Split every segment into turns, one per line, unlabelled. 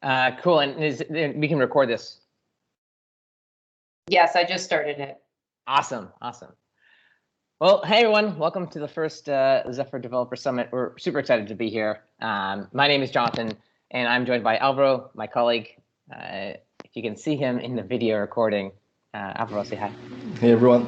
Cool, and we can record this.
Yes, I just started it.
Awesome. Well, hey everyone, welcome to the first Zephyr Developer Summit. We're super excited to be here. My name is Jonathan, and I'm joined by Alvaro, my colleague. If you can see him in the video recording, Alvaro, say hi.
Hey everyone.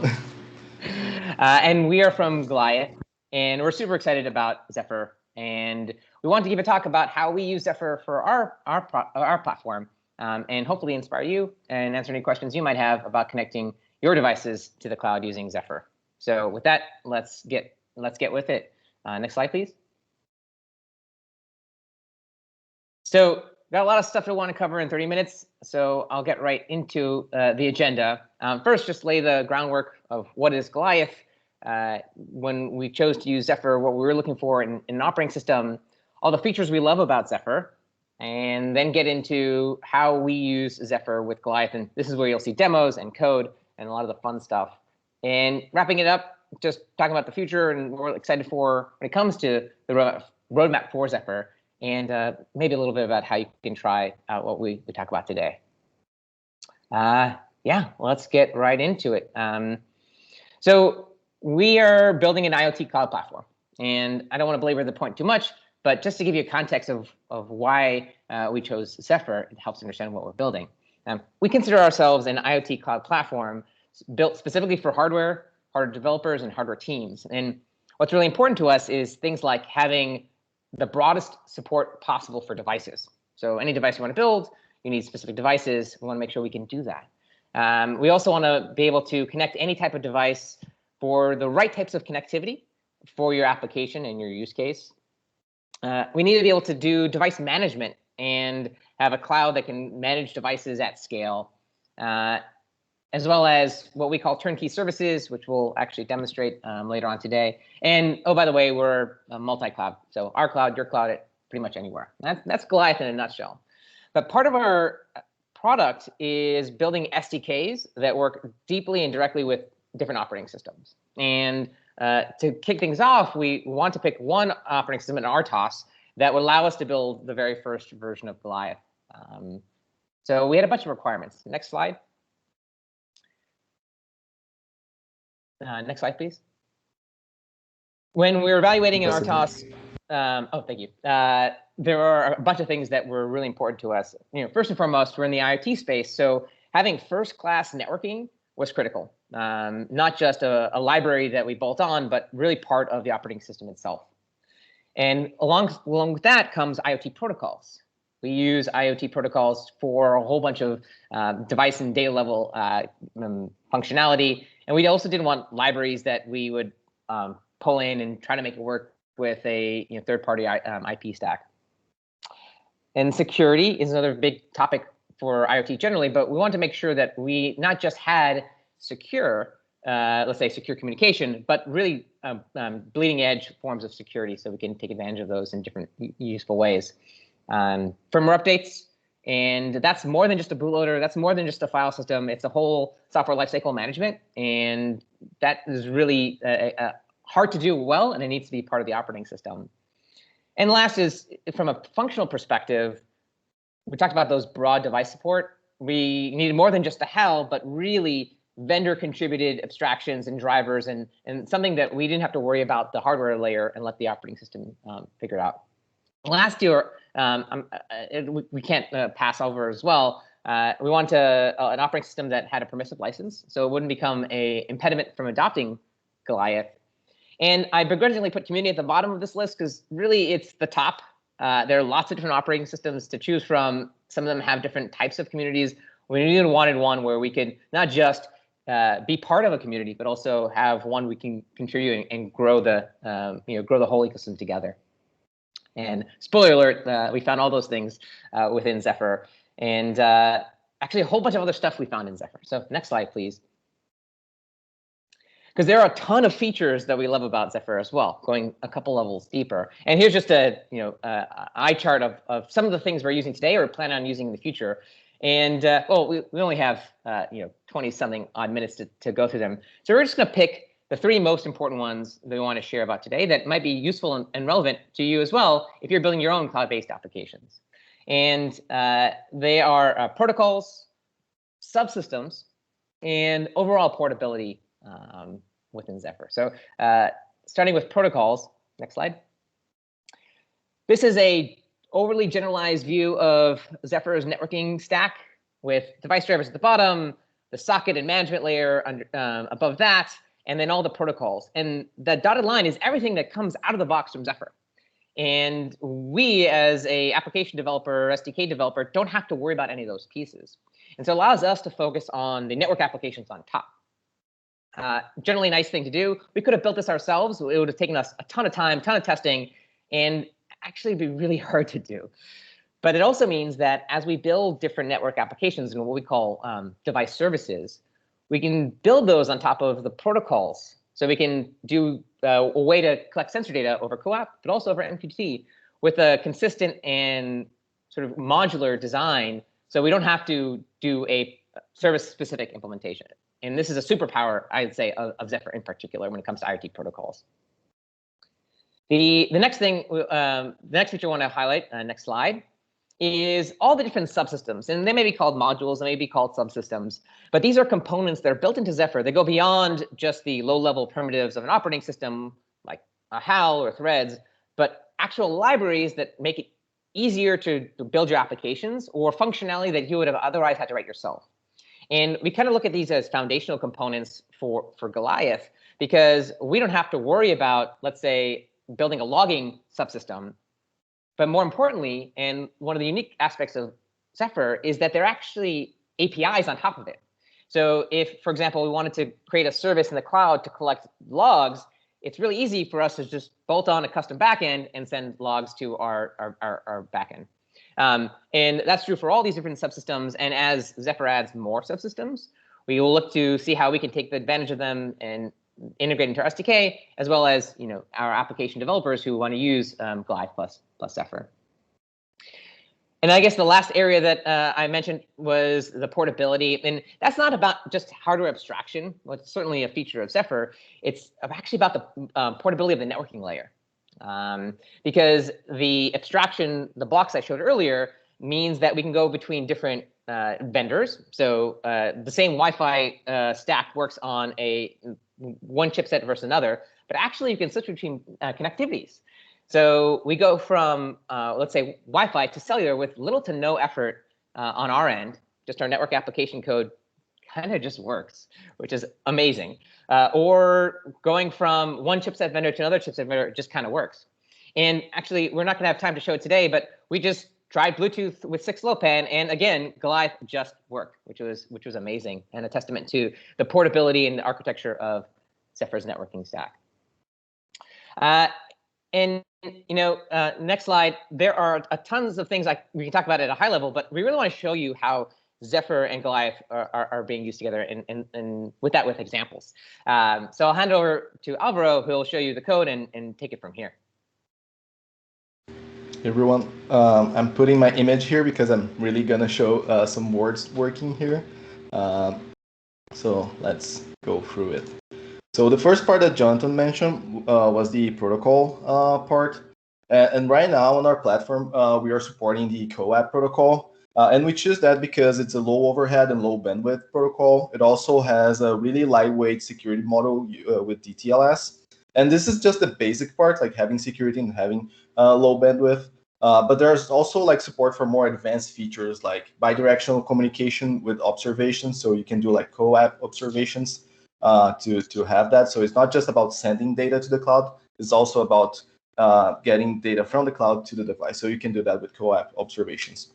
And we are from Golioth, and we're super excited about Zephyr, and we want to give a talk about how we use Zephyr for our platform, and hopefully inspire you and answer any questions you might have about connecting your devices to the cloud using Zephyr. So with that, let's get with it. Next slide, please. So got a lot of stuff I want to cover in 30 minutes, so I'll get right into the agenda. First, just lay the groundwork of what is Golioth. When we chose to use Zephyr, what we were looking for in an operating system, all the features we love about Zephyr, and then get into how we use Zephyr with Golioth. And this is where you'll see demos and code and a lot of the fun stuff. And wrapping it up, just talking about the future and what we're excited for when it comes to the roadmap for Zephyr, and maybe a little bit about how you can try out what we talk about today. Yeah, let's get right into it. So we are building an IoT cloud platform, and I don't want to belabor the point too much, but just to give you a context of why we chose Zephyr, it helps understand what we're building. We consider ourselves an IoT cloud platform built specifically for hardware developers, and hardware teams. And what's really important to us is things like having the broadest support possible for devices. So any device you want to build, you need specific devices. We want to make sure we can do that. We also want to be able to connect any type of device for the right types of connectivity for your application and your use case. We need to be able to do device management and have a cloud that can manage devices at scale, as well as what we call turnkey services, which we'll actually demonstrate later on today. And oh, by the way, we're multi-cloud. So our cloud, your cloud, pretty much anywhere. That's Golioth in a nutshell. But part of our product is building SDKs that work deeply and directly with different operating systems. And to kick things off, we want to pick one operating system, an RTOS, that would allow us to build the very first version of Golioth. So we had a bunch of requirements. Next slide. Next slide, please. When we were evaluating an RTOS, oh, thank you. There are a bunch of things that were really important to us. First and foremost, we're in the IoT space, so having first-class networking was critical. Not just a library that we bolt on, but really part of the operating system itself. And along with that comes IoT protocols. We use IoT protocols for a whole bunch of device and data level functionality. And we also didn't want libraries that we would pull in and try to make it work with a third-party IP stack. And security is another big topic for IoT generally, but we want to make sure that we not just had secure, let's say secure communication, but really bleeding edge forms of security so we can take advantage of those in different useful ways. Firmware updates, and that's more than just a bootloader, that's more than just a file system, it's a whole software lifecycle management, and that is really hard to do well, and it needs to be part of the operating system. And last is, from a functional perspective, we talked about those broad device support. We needed more than just a HAL, but really vendor-contributed abstractions and drivers, and something that we didn't have to worry about the hardware layer and let the operating system figure it out. Last year, we can't pass over as well. We want an operating system that had a permissive license, so it wouldn't become an impediment from adopting Golioth. And I begrudgingly put community at the bottom of this list because really it's the top. There are lots of different operating systems to choose from. Some of them have different types of communities. We really wanted one where we could not just be part of a community, but also have one we can contribute and grow the grow the whole ecosystem together. And spoiler alert, we found all those things within Zephyr, and actually a whole bunch of other stuff we found in Zephyr. So next slide, please. Because there are a ton of features that we love about Zephyr as well, going a couple levels deeper. And here's just a eye chart of some of the things we're using today or plan on using in the future. And well, we only have 20-something odd minutes to go through them. So we're just going to pick the three most important ones that we want to share about today that might be useful and relevant to you as well if you're building your own cloud-based applications. And they are protocols, subsystems, and overall portability within Zephyr. So starting with protocols, next slide. This is a overly generalized view of Zephyr's networking stack with device drivers at the bottom, the socket and management layer under, above that, and then all the protocols. And the dotted line is everything that comes out of the box from Zephyr. And we, as a application developer, SDK developer, don't have to worry about any of those pieces. And so it allows us to focus on the network applications on top. Generally a nice thing to do. We could have built this ourselves. It would have taken us a ton of time, ton of testing, and actually be really hard to do. But it also means that as we build different network applications and what we call device services, we can build those on top of the protocols. So we can do a way to collect sensor data over CoAP, but also over MQTT with a consistent and sort of modular design. So we don't have to do a service-specific implementation. And this is a superpower, I'd say, of Zephyr in particular when it comes to IoT protocols. The next thing, the next feature I want to highlight, next slide, is all the different subsystems. And they may be called modules, they may be called subsystems, but these are components that are built into Zephyr. They go beyond just the low-level primitives of an operating system, like a HAL or threads, but actual libraries that make it easier to build your applications or functionality that you would have otherwise had to write yourself. And we kind of look at these as foundational components for Golioth, because we don't have to worry about, let's say, building a logging subsystem. But more importantly, and one of the unique aspects of Zephyr is that they're actually APIs on top of it. So if, for example, we wanted to create a service in the cloud to collect logs, it's really easy for us to just bolt on a custom backend and send logs to our backend. And that's true for all these different subsystems. And as Zephyr adds more subsystems, we will look to see how we can take the advantage of them and integrate into our SDK, as well as our application developers who want to use Golioth plus Zephyr. And I guess the last area that I mentioned was the portability. And that's not about just hardware abstraction. Well, it's certainly a feature of Zephyr. It's actually about the portability of the networking layer. Because the abstraction, the blocks I showed earlier, means that we can go between different vendors. So the same Wi-Fi stack works on one chipset versus another, but actually you can switch between connectivities. So we go from, let's say, Wi-Fi to cellular with little to no effort on our end. Just our network application code kind of just works, which is amazing. Or going from one chipset vendor to another chipset vendor, it just kind of works. And actually, we're not going to have time to show it today, but we just tried Bluetooth with 6LoWPAN, and again, Golioth just worked, which was amazing, and a testament to the portability and the architecture of Zephyr's networking stack. And next slide, there are tons of things we can talk about at a high level, but we really want to show you how Zephyr and Golioth are being used together, and with examples. So I'll hand over to Alvaro, who will show you the code and take it from here.
Hey everyone, I'm putting my image here because I'm really gonna show some words working here. So let's go through it. So the first part that Jonathan mentioned was the protocol part. And right now on our platform, we are supporting the CoAP protocol. And we choose that because it's a low overhead and low bandwidth protocol. It also has a really lightweight security model with DTLS. And this is just the basic part, like having security and having low bandwidth. But there's also like support for more advanced features like bidirectional communication with observations. So you can do like CoAP observations to have that. So it's not just about sending data to the cloud. It's also about getting data from the cloud to the device. So you can do that with CoAP observations.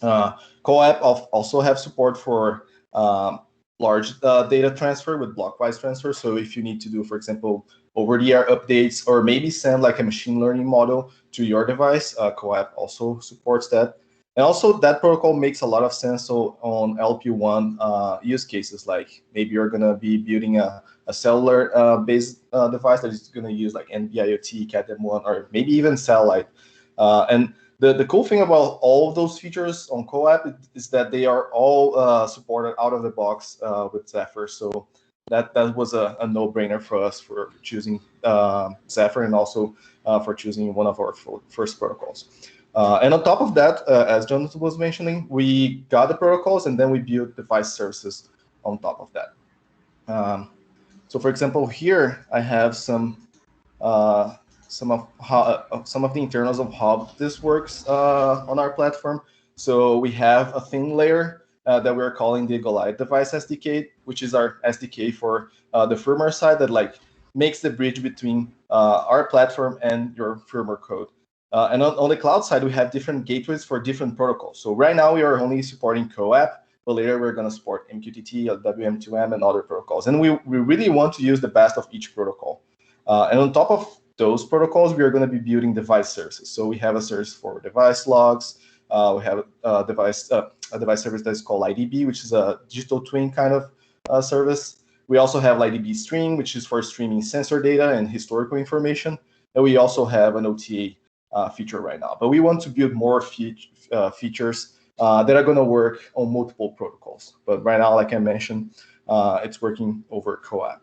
CoAP also have support for large data transfer with blockwise transfer. So if you need to do, for example, over-the-air updates, or maybe send like a machine learning model to your device, CoAP also supports that. And also that protocol makes a lot of sense so on LP1 use cases, like maybe you're gonna be building a cellular based device that is gonna use like NB-IoT, Cat-M1, or maybe even satellite. And the cool thing about all of those features on CoAP is that they are all supported out of the box with Zephyr. So that was a no-brainer for us for choosing Zephyr, and also for choosing one of our first protocols. And on top of that, as Jonathan was mentioning, we got the protocols and then we built device services on top of that. So for example, here I have some of the internals of how this works on our platform. So we have a thin layer that we're calling the Golioth device SDK, which is our SDK for the firmware side that like makes the bridge between our platform and your firmware code. And on the cloud side, we have different gateways for different protocols. So right now we are only supporting CoAP, but later we're going to support MQTT, WM2M, and other protocols. And we really want to use the best of each protocol. And on top of those protocols, we are going to be building device services. So we have a service for device logs. We have a device service that is called IDB, which is a digital twin kind of service. We also have IDB Stream, which is for streaming sensor data and historical information. And we also have an OTA feature right now. But we want to build more features that are going to work on multiple protocols. But right now, like I mentioned, it's working over CoAP.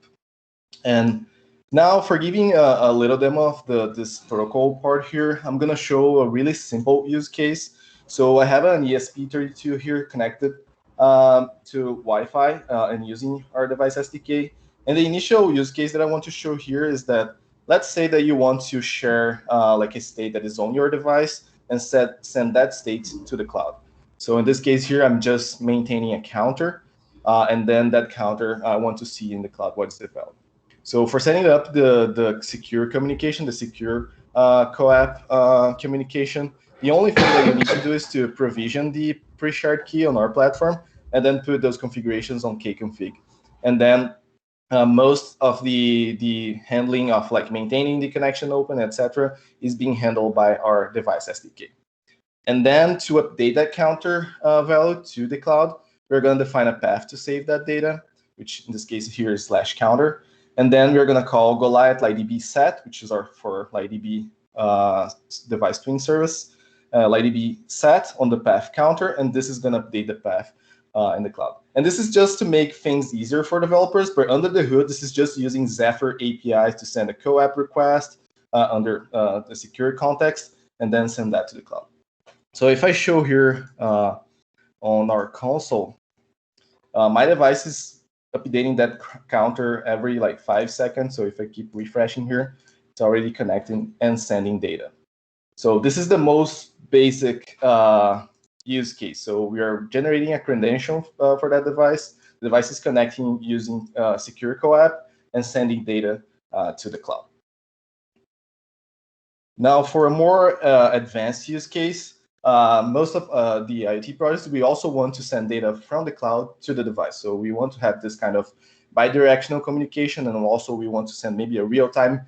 And now, for giving a little demo of this protocol part here, I'm going to show a really simple use case. So I have an ESP32 here connected to Wi-Fi and using our device SDK. And the initial use case that I want to show here is that, let's say that you want to share like a state that is on your device and send that state to the cloud. So in this case here, I'm just maintaining a counter. And then that counter, I want to see in the cloud what's developed. So for setting up the secure communication, the secure CoAP communication, the only thing that you need to do is to provision the pre-shared key on our platform and then put those configurations on kconfig. And then most of the handling of like maintaining the connection open, etc., is being handled by our device SDK. And then to update that counter value to the cloud, we're going to define a path to save that data, which in this case here is /counter. And then we're going to call Golioth LightDB set, which is our for LightDB device twin service, LightDB set on the path counter, and this is going to update the path in the cloud. And this is just to make things easier for developers, but under the hood, this is just using Zephyr APIs to send a CoAP request under the secure context, and then send that to the cloud. So if I show here on our console, my device is updating that counter every like 5 seconds. So if I keep refreshing here, it's already connecting and sending data. So this is the most basic use case. So we are generating a credential for that device. The device is connecting using secure CoAP and sending data to the cloud. Now for a more advanced use case, most of the IoT projects, we also want to send data from the cloud to the device. So we want to have this kind of bidirectional communication, and also we want to send maybe a real-time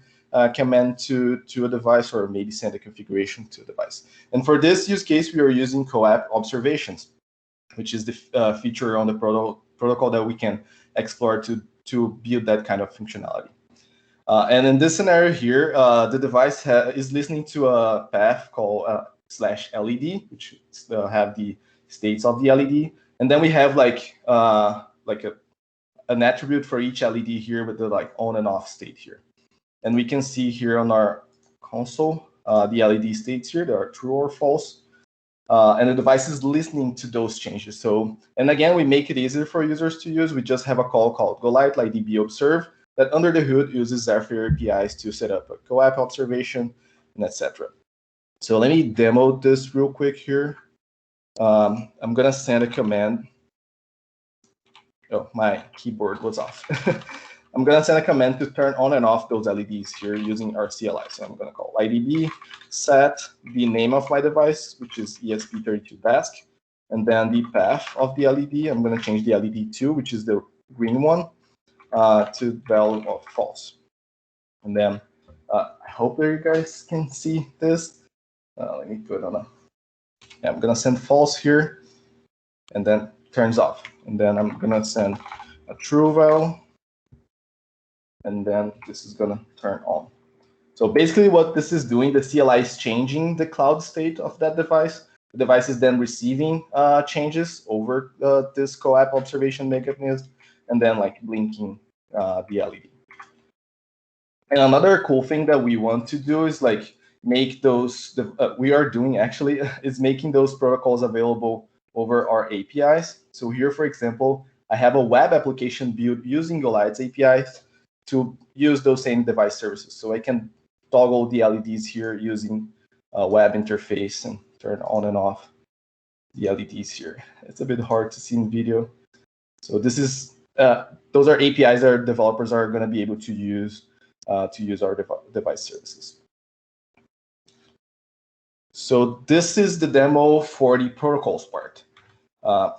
command to a device, or maybe send a configuration to a device. And for this use case, we are using CoAP observations, which is the feature on the protocol that we can explore to build that kind of functionality. And in this scenario here, the device is listening to a path called /LED, which have the states of the LED, and then we have like an attribute for each LED here with the like on and off state here, and we can see here on our console the LED states here, they are true or false, and the device is listening to those changes. So, and again, we make it easier for users to use. We just have a call called Golioth LightDB observe that under the hood uses Zephyr APIs to set up a CoAP observation and etc. So let me demo this real quick here. I'm going to send a command. Oh, my keyboard was off. I'm going to send a command to turn on and off those LEDs here using our CLI. So I'm going to call LightDB set the name of my device, which is ESP32 desk, and then the path of the LED. I'm going to change the LED 2, which is the green one, to value of false. And then I hope that you guys can see this. Let me put on a, yeah, I'm going to send false here, and then turns off. And then I'm going to send a true value, and then this is going to turn on. So basically what this is doing, the CLI is changing the cloud state of that device. The device is then receiving changes over this CoAP observation mechanism, and then like blinking the LED. And another cool thing that we want to do is like make those, we are doing actually, is making those protocols available over our APIs. So here, for example, I have a web application built using Golioth's APIs to use those same device services. So I can toggle the LEDs here using a web interface and turn on and off the LEDs here. It's a bit hard to see in video. So this is, those are APIs that our developers are going to be able to use our device services. So this is the demo for the protocols part. Let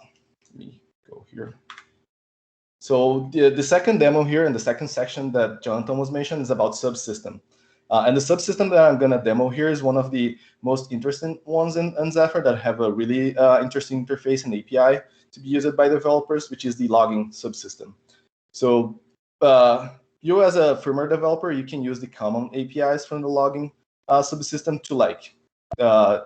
me go here. So the second demo here in the second section that Jonathan was mentioning is about subsystem. And the subsystem that I'm going to demo here is one of the most interesting ones in Zephyr that have a really interesting interface and API to be used by developers, which is the logging subsystem. So you as a firmware developer, you can use the common APIs from the logging subsystem to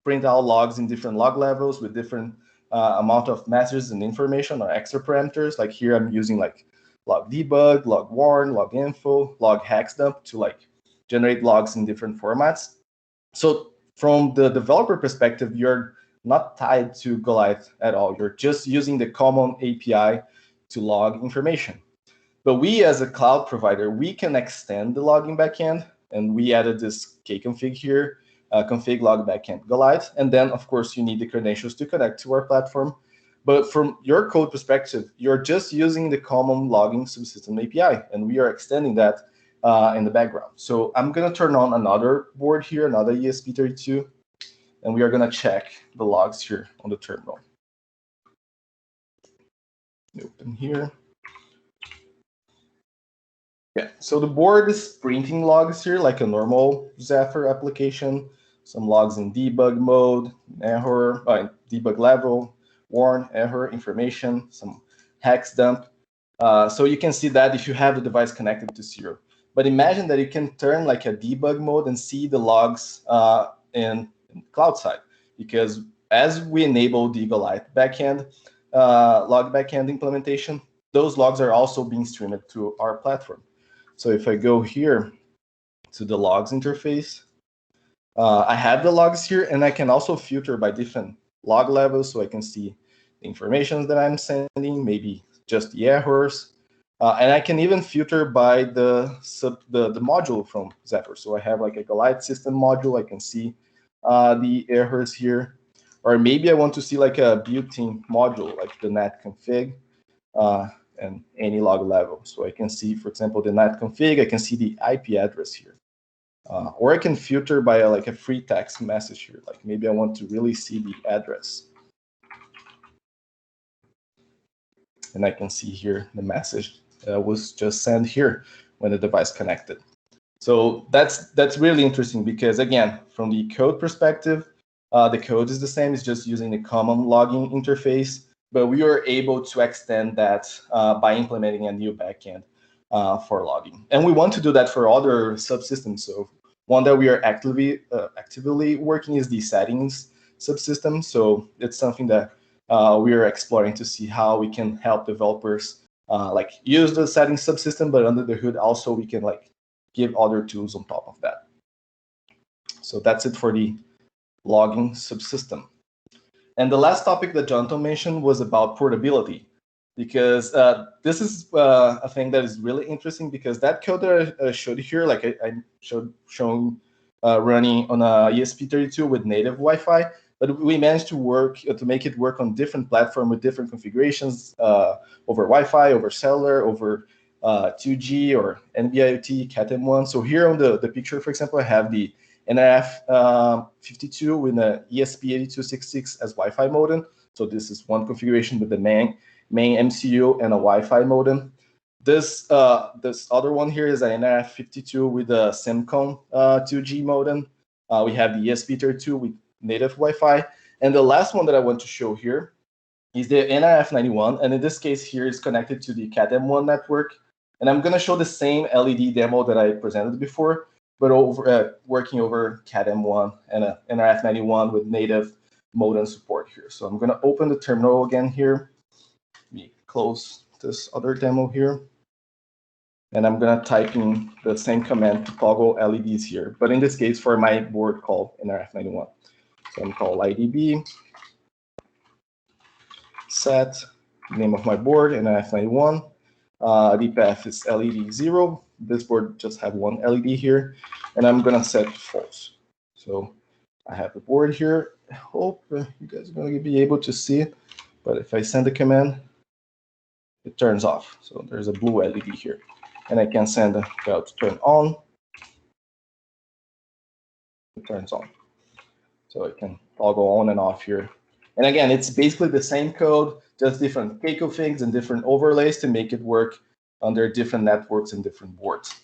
print out logs in different log levels with different amount of messages and information or extra parameters. Like here, I'm using log debug, log warn, log info, log hex dump to generate logs in different formats. So from the developer perspective, you're not tied to Golioth at all. You're just using the common API to log information. But we, as a cloud provider, we can extend the logging backend, and we added this kconfig here, config log backend Golioth. And then, of course, you need the credentials to connect to our platform. But from your code perspective, you're just using the common logging subsystem API, and we are extending that in the background. So I'm going to turn on another board here, another ESP32, and we are going to check the logs here on the terminal. Open here. Yeah, so the board is printing logs here like a normal Zephyr application. Some logs in debug mode, error, debug level, warn, error, information, some hex dump. So you can see that if you have the device connected to 0. But imagine that you can turn a debug mode and see the logs in cloud side, because as we enable the Golioth backend, log backend implementation, those logs are also being streamed through our platform. So if I go here to the logs interface, I have the logs here, and I can also filter by different log levels, so I can see the information that I'm sending, maybe just the errors, and I can even filter by the module from Zephyr. So I have a Golioth system module. I can see the errors here, or maybe I want to see a built-in module like the net config. And any log level. So I can see, for example, the net config, I can see the IP address here. Or I can filter by a free text message here. Maybe I want to really see the address. And I can see here the message that was just sent here when the device connected. So that's really interesting because, again, from the code perspective, the code is the same. It's just using the common logging interface. But we are able to extend that by implementing a new backend for logging. And we want to do that for other subsystems. So one that we are actively working is the settings subsystem. So it's something that we are exploring to see how we can help developers use the settings subsystem, but under the hood also we can give other tools on top of that. So that's it for the logging subsystem. And the last topic that Jonathan mentioned was about portability, because this is a thing that is really interesting, because that code that I showed here, I showing running on a ESP32 with native Wi-Fi, but we managed to make it work on different platforms with different configurations over Wi-Fi, over cellular, over 2G or NB-IoT, Cat-M1. So here on the picture, for example, I have the NRF52 with an ESP8266 as Wi-Fi modem. So this is one configuration with the main MCU and a Wi-Fi modem. This other one here is an NRF52 with a Semcon 2G modem. We have the ESP32 with native Wi-Fi. And the last one that I want to show here is the NRF91. And in this case here, it's connected to the Cat-M1 network. And I'm going to show the same LED demo that I presented before, but working over Cat-M1 and a NRF91 with native modem support here. So I'm going to open the terminal again here. Let me close this other demo here. And I'm going to type in the same command to toggle LEDs here. But in this case, for my board called NRF91. So I'm called IDB set, name of my board, NRF91. The path is LED 0. This board just have one LED here. And I'm going to set false. So I have the board here. I hope you guys are going to be able to see it. But if I send the command, it turns off. So there's a blue LED here. And I can send the value to turn on. It turns on. So it can toggle on and off here. And again, it's basically the same code, just different Keiko things and different overlays to make it work under different networks and different boards.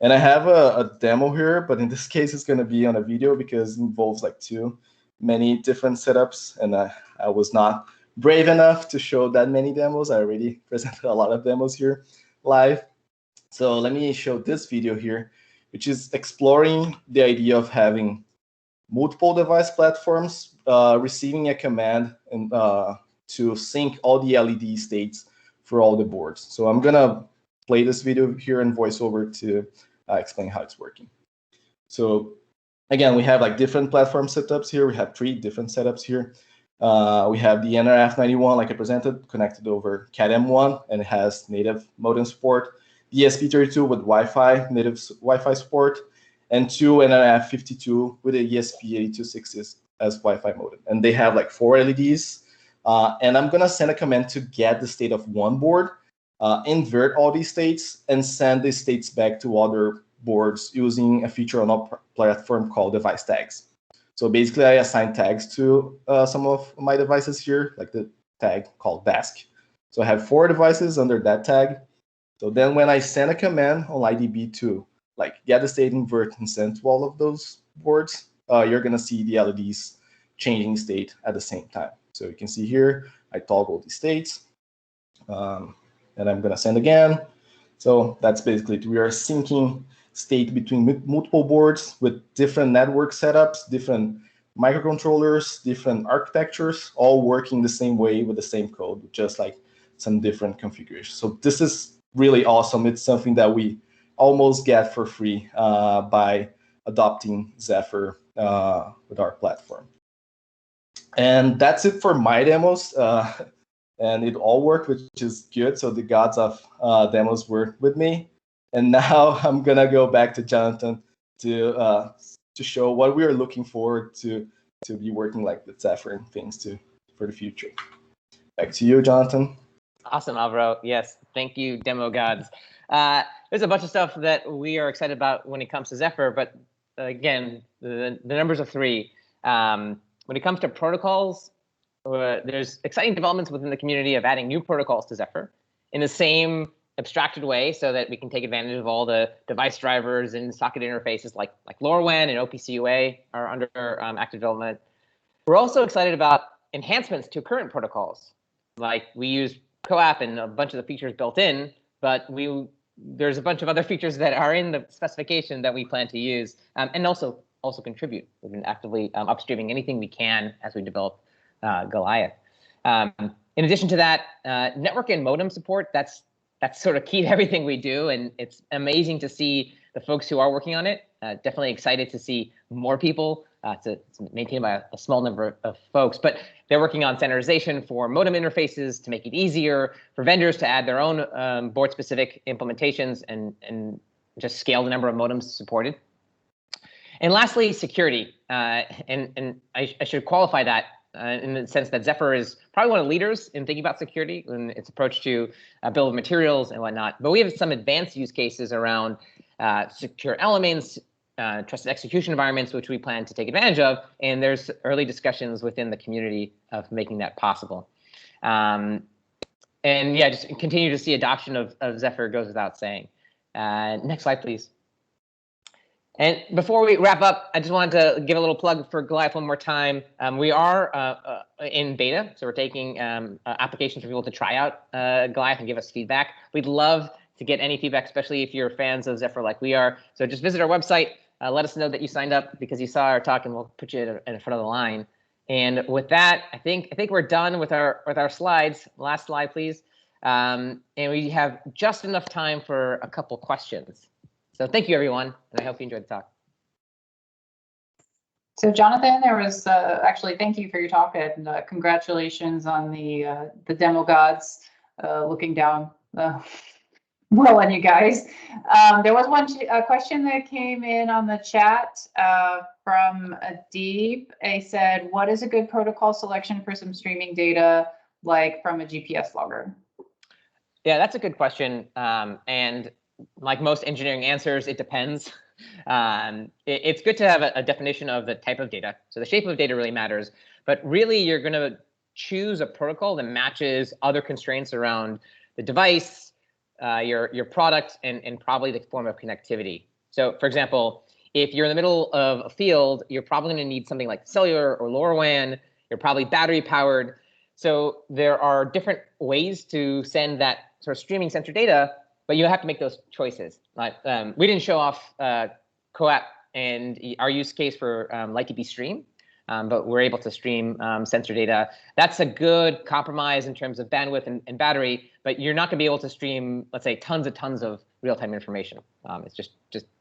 And I have a demo here, but in this case, it's going to be on a video because it involves like too many different setups. And I was not brave enough to show that many demos. I already presented a lot of demos here live. So let me show this video here, which is exploring the idea of having multiple device platforms receiving a command and to sync all the LED states for all the boards. So I'm going to play this video here in VoiceOver to explain how it's working. So again, we have like different platform setups here. We have 3 different setups here. We have the NRF91, like I presented, connected over Cat-M1, and it has native modem support. The ESP32 with Wi-Fi, native Wi-Fi support, and 2 NRF52 with a ESP8266 as Wi-Fi modem. And they have like 4 LEDs. And I'm going to send a command to get the state of one board, invert all these states, and send the states back to other boards using a feature on our platform called device tags. So basically, I assign tags to some of my devices here, like the tag called desk. So I have 4 devices under that tag. So then when I send a command on IDB to like get the state, invert, and send to all of those boards, you're going to see the LEDs changing state at the same time. So you can see here, I toggle the states, and I'm going to send again. So that's basically it. We are syncing state between multiple boards with different network setups, different microcontrollers, different architectures, all working the same way with the same code, just like some different configurations. So this is really awesome. It's something that we almost get for free by adopting Zephyr with our platform. And that's it for my demos. And it all worked, which is good. So the gods of demos were with me. And now I'm going to go back to Jonathan to show what we are looking forward to be working like with Zephyr and things for the future. Back to you, Jonathan.
Awesome, Alvaro. Yes, thank you, demo gods. There's a bunch of stuff that we are excited about when it comes to Zephyr, but again, the numbers of 3. When it comes to protocols, there's exciting developments within the community of adding new protocols to Zephyr in the same abstracted way so that we can take advantage of all the device drivers and socket interfaces like LoRaWAN and OPC-UA are under active development. We're also excited about enhancements to current protocols. Like we use CoAP and a bunch of the features built in, but there's a bunch of other features that are in the specification that we plan to use and also contribute. We've been actively upstreaming anything we can as we develop Golioth. In addition to that, network and modem support, that's sort of key to everything we do, and it's amazing to see the folks who are working on it. Definitely excited to see more people to maintain by a small number of folks, but they're working on standardization for modem interfaces to make it easier for vendors to add their own board-specific implementations and just scale the number of modems supported. And lastly, security. And I should qualify that in the sense that Zephyr is probably one of the leaders in thinking about security and its approach to bill of materials and whatnot. But we have some advanced use cases around secure elements, trusted execution environments, which we plan to take advantage of. And there's early discussions within the community of making that possible. And yeah, just continue to see adoption of Zephyr goes without saying. Next slide, please. And before we wrap up, I just wanted to give a little plug for Golioth one more time. We are in beta, so we're taking applications for people to try out Golioth and give us feedback. We'd love to get any feedback, especially if you're fans of Zephyr like we are. So just visit our website, let us know that you signed up because you saw our talk, and we'll put you in front of the line. And with that, I think we're done with our slides. Last slide, please. And we have just enough time for a couple questions. So thank you, everyone, and I hope you enjoyed the talk.
So Jonathan, there was actually, thank you for your talk, and congratulations on the demo gods looking down well on you guys. There was a question that came in on the chat from Deep. They said, what is a good protocol selection for some streaming data, like from a GPS logger?
Yeah, that's a good question. And like most engineering answers, it depends. It's good to have a definition of the type of data. So the shape of data really matters, but really you're going to choose a protocol that matches other constraints around the device, your product, and probably the form of connectivity. So for example, if you're in the middle of a field, you're probably going to need something like cellular or LoRaWAN. You're probably battery powered. So there are different ways to send that sort of streaming sensor data, but you have to make those choices. Like we didn't show off CoAP and our use case for LightDB Stream, but we're able to stream sensor data. That's a good compromise in terms of bandwidth and battery, but you're not going to be able to stream, let's say, tons of real-time information. It's just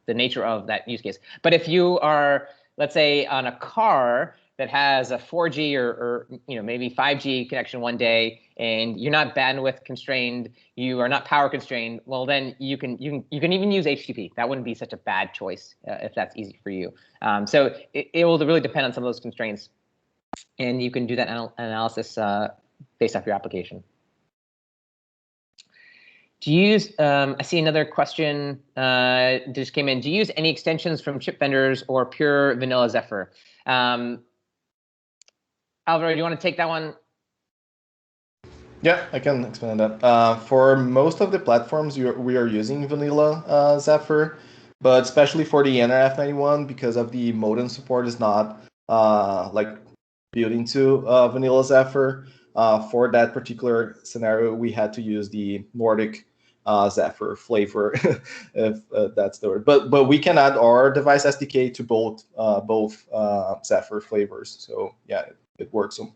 the nature of that use case. But if you are, let's say, on a car that has a 4G or maybe 5G connection one day, and you're not bandwidth constrained, you are not power constrained, well then you can even use HTTP. That wouldn't be such a bad choice if that's easy for you. So it will really depend on some of those constraints, and you can do that analysis based off your application. Do you use, I see another question just came in. Do you use any extensions from chip vendors or pure vanilla Zephyr? Alvaro, do you want to take that one?
Yeah, I can explain that. For most of the platforms, we are using vanilla Zephyr, but especially for the NRF91, because of the modem support is not like built into vanilla Zephyr. For that particular scenario, we had to use the Nordic Zephyr flavor, if that's the word. But we can add our device SDK to both Zephyr flavors. So yeah, it works on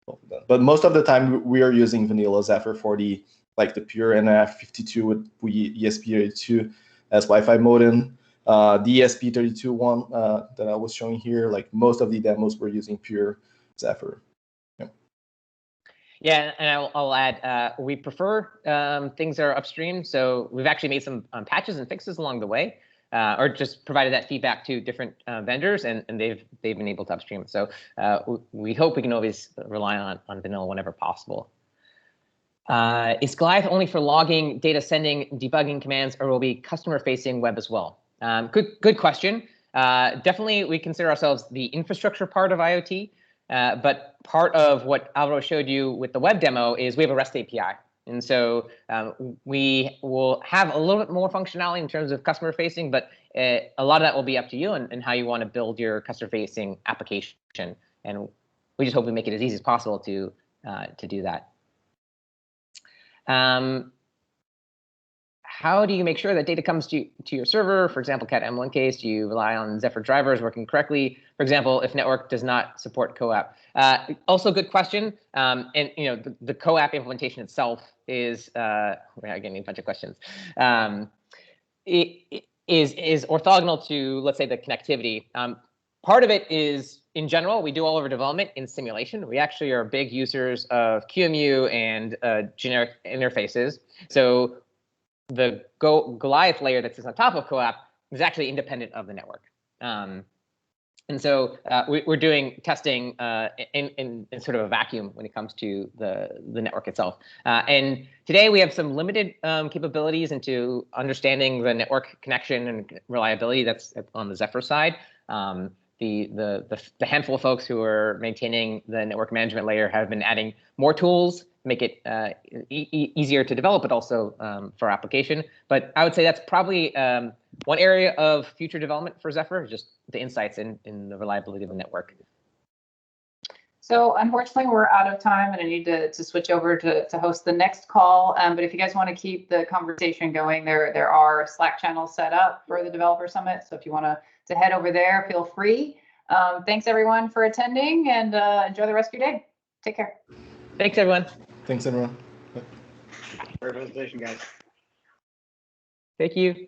both of them. But most of the time we are using vanilla Zephyr for the pure NRF52 with ESP32 as Wi-Fi modem. The ESP32 one that I was showing here, like most of the demos were using pure Zephyr.
Yeah, and I'll add, we prefer things that are upstream. So we've actually made some patches and fixes along the way, or just provided that feedback to different vendors, and they've been able to upstream. So we hope we can always rely on vanilla whenever possible. Is Golioth only for logging, data sending, debugging commands, or will be customer-facing web as well? Good question. Definitely, we consider ourselves the infrastructure part of IoT. But part of what Alvaro showed you with the web demo is we have a REST API. And so we will have a little bit more functionality in terms of customer facing, but a lot of that will be up to you and how you want to build your customer facing application. And we just hope we make it as easy as possible to do that. How do you make sure that data comes to your server? For example, Cat M1 case, do you rely on Zephyr drivers working correctly? For example, if network does not support CoAP. Also, good question. And the CoAP implementation itself is we're getting a bunch of questions. It is orthogonal to, let's say, the connectivity. Part of it is, in general, we do all of our development in simulation. We actually are big users of QEMU and generic interfaces. So the Golioth layer that sits on top of CoAP is actually independent of the network. And so we're doing testing in sort of a vacuum when it comes to the network itself. And today we have some limited capabilities into understanding the network connection and reliability that's on the Zephyr side. The handful of folks who are maintaining the network management layer have been adding more tools, make it easier to develop, but also for application. But I would say that's probably one area of future development for Zephyr, just the insights in the reliability of the network.
So unfortunately, we're out of time, and I need to switch over to host the next call. But if you guys want to keep the conversation going, there are Slack channels set up for the Developer Summit. So if you want to head over there, feel free. Thanks, everyone, for attending, and enjoy the rest of your day. Take care.
Thanks, everyone.
Thanks, everyone. Bye.
Great presentation, guys.
Thank you.